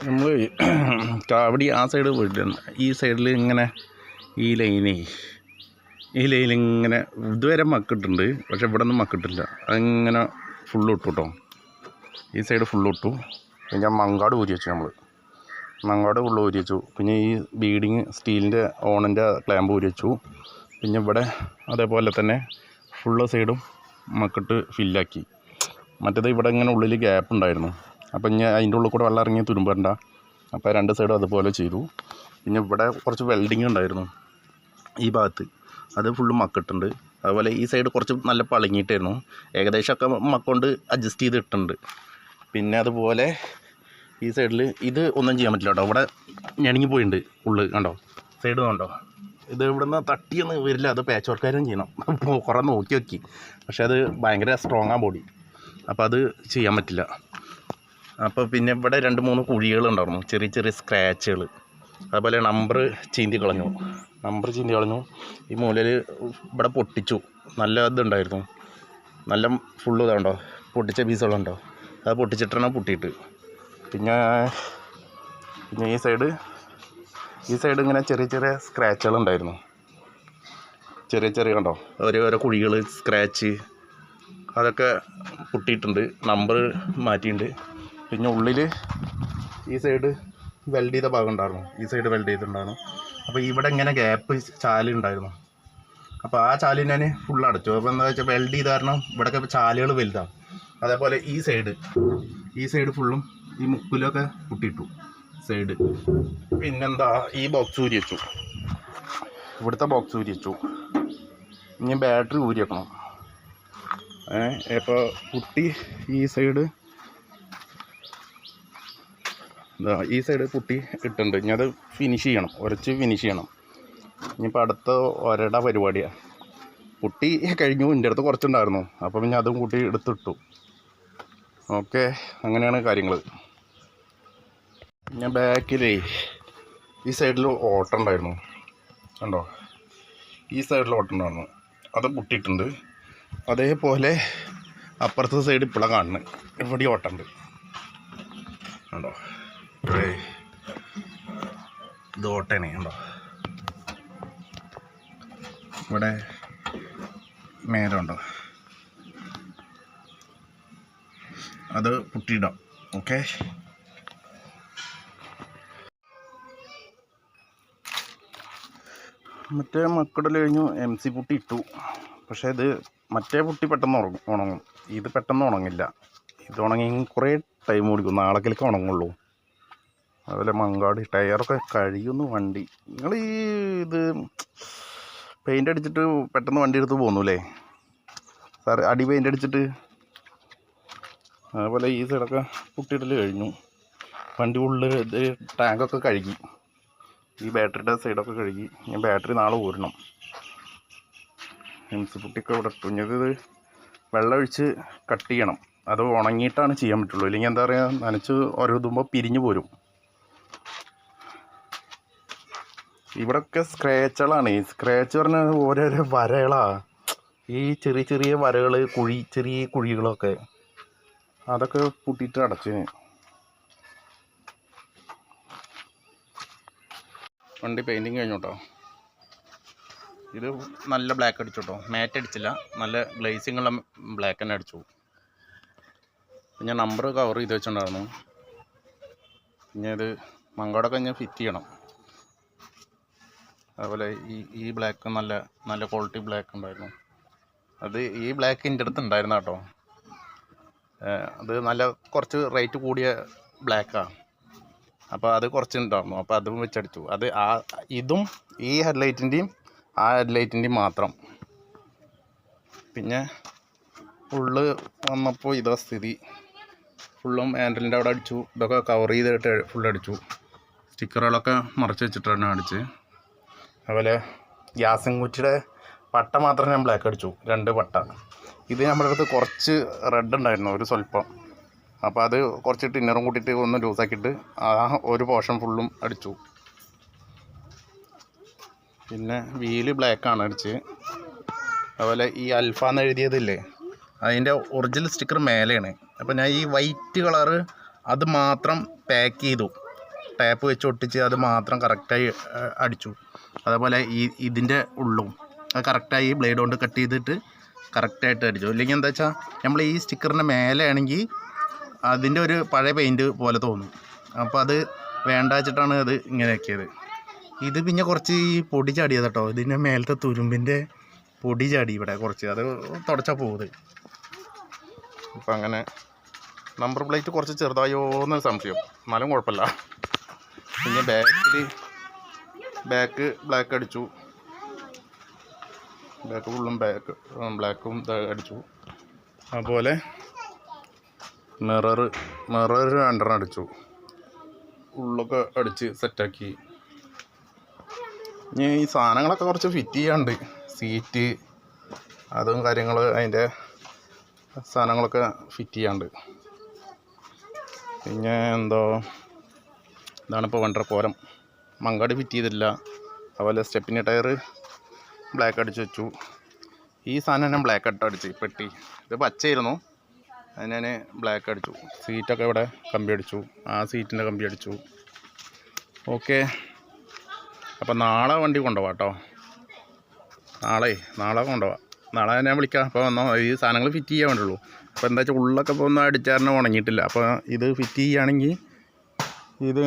നമ്മൾ കാവടി ആ സൈഡ് പോയിട്ടുണ്ട്. ഈ സൈഡിൽ ഇങ്ങനെ ഈ ലൈനിൽ ഇങ്ങനെ ഇതുവരെ മക്കിട്ടുണ്ട്, പക്ഷെ ഇവിടെ ഒന്നും മക്കിട്ടില്ല. അതിങ്ങനെ ഫുള്ള് ഇട്ടു കേട്ടോ. ഈ സൈഡ് ഫുള്ള് ഇട്ടു. പിന്നെ മങ്കാട് ഊരി വെച്ചു. മങ്കാട് ഫുള്ള് ഊരി വെച്ചു. പിന്നെ ഈ ബീഡിങ് സ്റ്റീലിൻ്റെ ഓണിൻ്റെ ക്ലാമ്പ് ഊരി വെച്ചു. പിന്നെ ഇവിടെ അതേപോലെ തന്നെ ഫുള്ള് സൈഡും മക്കിട്ട് ഫില്ലാക്കി. മറ്റേത് ഇവിടെ ഇങ്ങനെ ഉള്ളിൽ ഗ്യാപ്പ് ഉണ്ടായിരുന്നു. അപ്പം ഇനി അതിൻ്റെ ഉള്ളിൽ കൂടെ വെള്ളം ഇറങ്ങി തുരുമ്പണ്ട. അപ്പോൾ രണ്ട് സൈഡും അതുപോലെ ചെയ്തു. പിന്നെ ഇവിടെ കുറച്ച് വെൽഡിങ് ഉണ്ടായിരുന്നു ഈ ഭാഗത്ത്, അത് ഫുള്ള് മക്കിട്ടുണ്ട്. അതുപോലെ ഈ സൈഡ് കുറച്ച് നല്ല പളങ്ങിയിട്ടായിരുന്നു. ഏകദേശമൊക്കെ മക്കൊണ്ട് അഡ്ജസ്റ്റ് ചെയ്തിട്ടുണ്ട്. പിന്നെ അതുപോലെ ഈ സൈഡിൽ ഇത് ഒന്നും ചെയ്യാൻ പറ്റില്ല കേട്ടോ. ഇവിടെ ഞെണങ്ങി പോയിട്ടുണ്ട് ഉള്ളു. കണ്ടോ സൈഡ് കണ്ടോ, ഇത് ഇവിടുന്ന് തട്ടിയൊന്നും വരില്ല. അത് പാച്ച് വർക്കാരും ചെയ്യണം. കുറേ നോക്കി പക്ഷെ അത് ഭയങ്കര സ്ട്രോങ്ങാ ബോഡി. അപ്പോൾ അത് ചെയ്യാൻ പറ്റില്ല. അപ്പോൾ പിന്നെ ഇവിടെ 2-3 കുഴികളുണ്ടായിരുന്നു, ചെറിയ സ്ക്രാച്ചുകൾ. അതുപോലെ നമ്പർ ചീന്തി കളഞ്ഞു. ഈ മൂലയിൽ ഇവിടെ പൊട്ടിച്ചു. നല്ല ഇതുണ്ടായിരുന്നു, നല്ല ഫുള്ള് ഇതാണ്ടോ പൊട്ടിച്ച പീസുകളുണ്ടോ, അത് പൊട്ടിച്ചിട്ടാണ് പൊട്ടിയിട്ട്. പിന്നെ ഈ സൈഡ് ഇങ്ങനെ ചെറിയ സ്ക്രാച്ചുകളുണ്ടായിരുന്നു. ചെറിയ കണ്ടോ ഓരോ കുഴികൾ സ്ക്രാച്ച്, അതൊക്കെ പൊട്ടിയിട്ടുണ്ട്. നമ്പർ മാറ്റിയിട്ടുണ്ട്. പിന്നെ ഉള്ളിൽ ഈ സൈഡ് വെൽഡ് ചെയ്ത ഭാഗം ഉണ്ടായിരുന്നു. ഈ സൈഡ് വെൽഡ് ചെയ്തിട്ടുണ്ടായിരുന്നു. അപ്പോൾ ഇവിടെ ഇങ്ങനെ ഗ്യാപ്പ് ചാലുണ്ടായിരുന്നു. അപ്പോൾ ആ ചാല് ഞാൻ ഫുൾ അടച്ചു. അപ്പോൾ എന്താ വെച്ചാൽ വെൽഡ് ചെയ്ത കാരണം ഇവിടെയൊക്കെ ചാലുകൾ വലുതാണ്. അതേപോലെ ഈ സൈഡ് ഫുള്ളും ഈ മുക്കിലൊക്കെ പൊട്ടിയിട്ടു സൈഡ്. പിന്നെന്താ ഈ ബോക്സ് ഊരി വെച്ചു. ഇവിടുത്തെ ബോക്സ് ഊരി വെച്ചു. ഇനി ബാറ്ററി ഊരി വെക്കണം. ഇപ്പോൾ പുട്ടി ഈ സൈഡ് പുട്ടി ഇട്ടുണ്ട്. ഇനി അത് ഫിനിഷ് ചെയ്യണം, ഉരച്ച് ഫിനിഷ് ചെയ്യണം. ഇനിയിപ്പോൾ അടുത്ത ഒരട പരിപാടിയാണ്. പുട്ടി കഴിഞ്ഞു, എൻ്റെ അടുത്ത് കുറച്ചുണ്ടായിരുന്നു. അപ്പോൾ പിന്നെ അതും കൂട്ടി എടുത്തിട്ടു. ഓക്കെ, അങ്ങനെയാണ് കാര്യങ്ങൾ. ഞാൻ ബാക്കിലേ ഈ സൈഡിൽ ഓട്ടം ഉണ്ടായിരുന്നു കണ്ടോ, ഈ സൈഡിൽ ഓട്ടം ഉണ്ടായിരുന്നു, അത് പൊട്ടിയിട്ടുണ്ട്. അതേപോലെ അപ്പുറത്തെ സൈഡ് ഇപ്പോഴാണ് കാണുന്നത്, ഇവിടെ ഓട്ടമുണ്ട് കണ്ടോ. ഇത് ഓട്ടയാണ് കണ്ടോ. ഇവിടെ മേലുണ്ടോ, അത് പൊട്ടിയിടാം. ഓക്കെ, മറ്റേ മക്കിടൽ കഴിഞ്ഞു. MC പുട്ടി ഇട്ടു. പക്ഷേ ഇത് മറ്റേ പുട്ടി പെട്ടെന്ന് ഉണങ്ങും. ഇത് പെട്ടെന്ന് ഉണങ്ങില്ല. ഇത് ഉണങ്ങി കുറേ ടൈം ഓടിക്കും, നാളേക്കിലേക്ക് ഉണങ്ങുള്ളൂ. അതുപോലെ മങ്കാട് ടയറൊക്കെ കഴിയുന്നു വണ്ടി. നിങ്ങൾ ഇത് പെയിൻ്റ് അടിച്ചിട്ട് പെട്ടെന്ന് വണ്ടി എടുത്ത് പോന്നു അല്ലേ സാർ, അടി പെയിൻ്റ് അടിച്ചിട്ട്. അതുപോലെ ഈ സൈഡൊക്കെ പുട്ടിയിടൽ കഴിഞ്ഞു. വണ്ടി ഉള്ളിൽ ഇത് ടാങ്കൊക്കെ കഴുകി, ഈ ബാറ്ററിയുടെ സൈഡൊക്കെ കഴുകി. ഞാൻ ബാറ്ററി നാളെ ഊരണം. MC പുട്ടിയൊക്കെ ഇവിടെ ഇട്ടു. ഇത് വെള്ളമൊഴിച്ച് കട്ട് ചെയ്യണം. അത് ഉണങ്ങിയിട്ടാണ് ചെയ്യാൻ പറ്റുള്ളൂ. ഇല്ലെങ്കിൽ എന്താ പറയുക, നനച്ച് ഒരതുമ്പോൾ പിരിഞ്ഞു പോരും. ഇവിടെയൊക്കെ സ്ക്രാച്ചുകളാണ്. ഈ സ്ക്രാച്ച് പറഞ്ഞാൽ ഓരോരോ വരകളാണ്. ഈ ചെറിയ വരകൾ, ചെറിയ കുഴികളൊക്കെ, അതൊക്കെ പൊട്ടിയിട്ട് അടച്ച്. വണ്ടി പെയിൻറ്റിങ് കഴിഞ്ഞു കേട്ടോ. ഇത് നല്ല ബ്ലാക്ക് അടിച്ചു കേട്ടോ, മാറ്റ് അടിച്ചില്ല, നല്ല ഗ്ലേസിങ് ഉള്ള ബ്ലാക്ക് തന്നെ അടിച്ചു. പിന്നെ നമ്പർ കവർ ചെയ്ത് വെച്ചിട്ടുണ്ടായിരുന്നു. പിന്നെ ഇത് മങ്കാടൊക്കെ ഞാൻ ഫിറ്റ് ചെയ്യണം. അതുപോലെ ഈ ബ്ലാക്ക് നല്ല ക്വാളിറ്റി ബ്ലാക്ക് ഉണ്ടായിരുന്നു. അത് ഈ ബ്ലാക്ക് എൻ്റെ അടുത്ത് ഉണ്ടായിരുന്നു കേട്ടോ. അത് കുറച്ച് റേറ്റ് കൂടിയ ബ്ലാക്കാണ്. അപ്പോൾ അത് കുറച്ചുണ്ടായിരുന്നു. അപ്പോൾ അതും വെച്ചടിച്ചു. അത് ഇതും ഈ ഹെഡ്ലൈറ്റിൻ്റെയും ആ ഹെഡ്ലൈറ്റിൻ്റെയും മാത്രം. പിന്നെ ഫുള്ള് വന്നപ്പോൾ ഇതാ സ്ഥിതി. ഫുള്ളും ഹാൻഡിലിൻ്റെ അവിടെ അടിച്ചു. ഇതൊക്കെ കവർ ചെയ്തിട്ട് ഫുള്ളടിച്ചു. സ്റ്റിക്കറുകളൊക്കെ മറച്ച് വെച്ചിട്ടാണ് അടിച്ച്. അതുപോലെ ഗ്യാസും കുറ്റിയുടെ പട്ട മാത്രം ഞാൻ ബ്ലാക്ക് അടിച്ചു, 2 പട്ട. ഇത് നമ്മുടെ അടുത്ത് കുറച്ച് റെഡ് ഉണ്ടായിരുന്നു, ഒരു സ്വല്പം. അപ്പോൾ അത് കുറച്ച് ടിന്നറും കൂട്ടിയിട്ട് ഒന്ന് ലൂസാക്കിയിട്ട് ആ ഒരു പോർഷൻ ഫുള്ളും അടിച്ചു. പിന്നെ വീല് ബ്ലാക്കാണ് അടിച്ച്. അതുപോലെ ഈ അൽഫ എന്ന് എഴുതിയതില്ലേ, അതിൻ്റെ ഒറിജിനൽ സ്റ്റിക്കർ മേലെയാണ്. അപ്പോൾ ഞാൻ ഈ വൈറ്റ് കളറ് അത് മാത്രം പാക്ക് ചെയ്തു. ടാപ്പ് വെച്ച് ഒട്ടിച്ച് അത് മാത്രം കറക്റ്റായി അടിച്ചു. അതേപോലെ ഇതിൻ്റെ ഉള്ളും അത് കറക്റ്റായി ബ്ലേഡ് കൊണ്ട് കട്ട് ചെയ്തിട്ട് കറക്റ്റായിട്ട് അടിച്ചു. ഇല്ലെങ്കിൽ എന്താ വെച്ചാൽ നമ്മൾ ഈ സ്റ്റിക്കറിൻ്റെ മേലെ ആണെങ്കിൽ അതിൻ്റെ ഒരു പഴയ പെയിൻറ്റ് പോലെ തോന്നും. അപ്പോൾ അത് വേണ്ട വെച്ചിട്ടാണ് അത് ഇങ്ങനെ ആക്കിയത്. ഇത് പിന്നെ കുറച്ച് ഈ പൊടി ചാടിയത് കേട്ടോ. ഇതിൻ്റെ മേലത്തെ തുരുമ്പിൻ്റെ പൊടി ചാടി ഇവിടെ കുറച്ച്, അത് തുടച്ചാൽ പോകുന്നത്. ഇപ്പം അങ്ങനെ നമ്പർ പ്ലേറ്റ് കുറച്ച് ചെറുതായോ എന്നൊരു സംശയം, എന്നാലും കുഴപ്പമില്ല. പിന്നെ ബാക്ക് ബ്ലാക്ക് അടിച്ചു, ബാക്ക് ഫുള്ളും ബ്ലാക്കും അടിച്ചു. അതുപോലെ മിറർ 2 അടിച്ചു, ഉള്ളൊക്കെ അടിച്ച് സെറ്റാക്കി. ഇനി ഈ സാധനങ്ങളൊക്കെ കുറച്ച് ഫിറ്റ് ചെയ്യാണ്ട്, സീറ്റ് അതും കാര്യങ്ങൾ, അതിൻ്റെ സാധനങ്ങളൊക്കെ ഫിറ്റ് ചെയ്യാണ്ട്. പിന്നെ എന്തോ ഇതാണിപ്പോൾ വണ്ടർ പോരം. മങ്കാട് ഫിറ്റ് ചെയ്തില്ല. അതുപോലെ സ്റ്റെപ്പിന് ടയർ ബ്ലാക്ക് അടിച്ച് വെച്ചു. ഈ സാധനം ഞാൻ ബ്ലാക്ക് അടിച്ച് പെട്ടി, ഇത് പച്ചയായിരുന്നു, അത് ഞാൻ ബ്ലാക്ക് അടിച്ചു. സീറ്റൊക്കെ ഇവിടെ കമ്പി അടിച്ചു, ആ സീറ്റിൻ്റെ കമ്പി അടിച്ചു. ഓക്കെ, അപ്പോൾ നാളെ വണ്ടി കൊണ്ടുപോവാം കേട്ടോ. നാളെ കൊണ്ടുപോവാം. നാളെ ഞാൻ വിളിക്കാം. അപ്പോൾ വന്നോ, ഈ സാധനങ്ങൾ ഫിറ്റ് ചെയ്യാൻ വേണ്ടുള്ളൂ. അപ്പോൾ എന്താ വെച്ചാൽ ഉള്ളൊക്കെ ഇപ്പോൾ ഒന്നും അടിച്ചാറിന് ഉണങ്ങിയിട്ടില്ല. അപ്പോൾ ഇത് ഫിറ്റ് ചെയ്യുകയാണെങ്കിൽ ഇത്